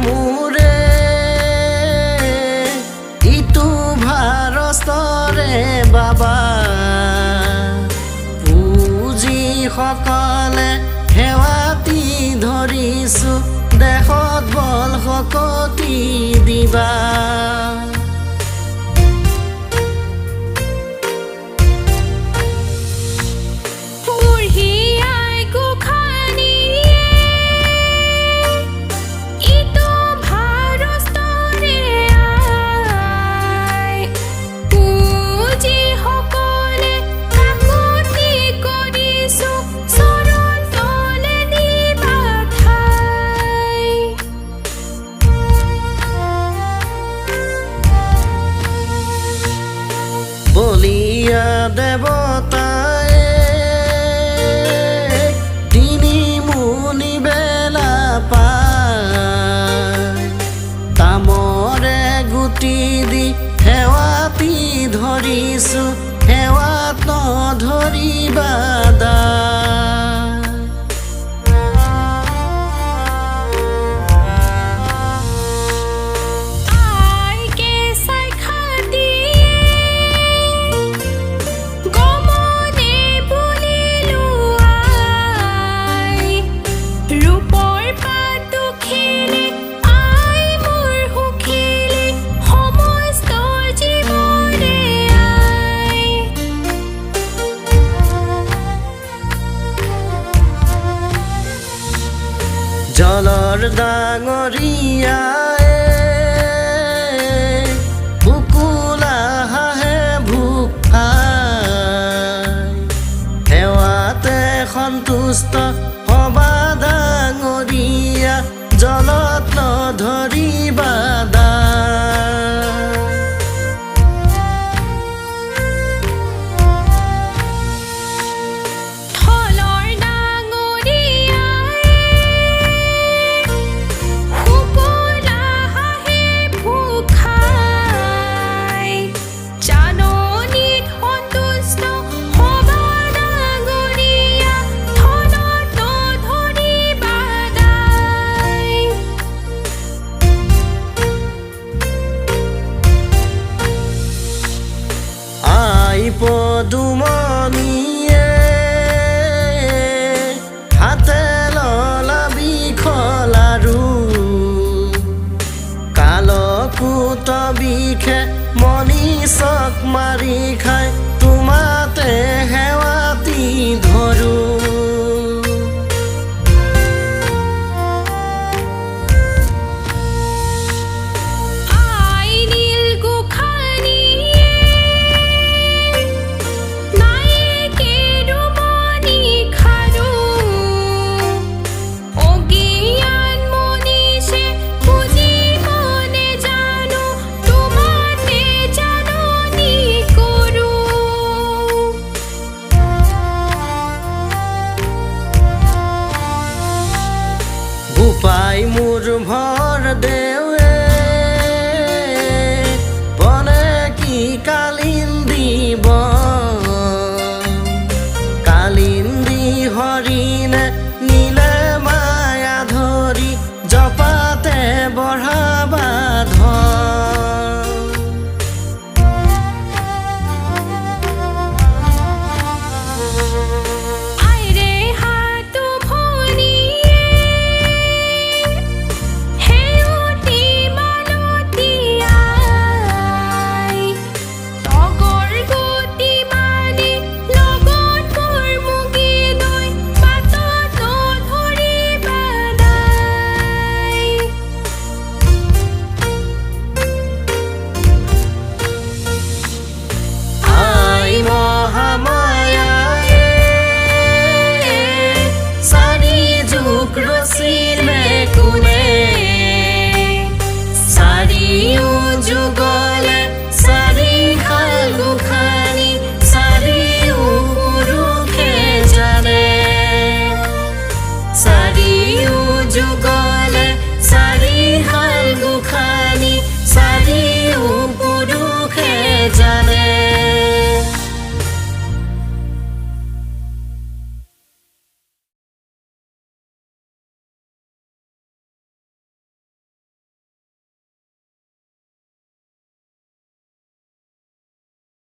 মোৰে ইটো ভাৰস্তৰে বাবা পূজি সকলে সেৱাতি ধৰিছো দেশত বল শকতি দিবা বলিয়া দেৱতাই তিনি মুনি বেলা পায় তামৰে গুটি দি সেৱাতি ধৰিছো সেৱাত নধৰিবা জলৰ ডাঙৰীয়াই বুকুলা হাঁহে ভোক খাই সেৱাতে সন্তুষ্ট হবা ডাঙৰীয়া জলত নধৰিবা পদুমণিয়ে হাতে ললা বিখলাৰু কালকুট বিষে মনিষক মাৰি খাই তোমাতে সেৱাতি ধৰো পাই মোৰ ভৰ দেৱে বনে কি কালিন্দিব কালিন্দি হৰিণে নীলে মায়া ধৰি জপাতে বঢ়া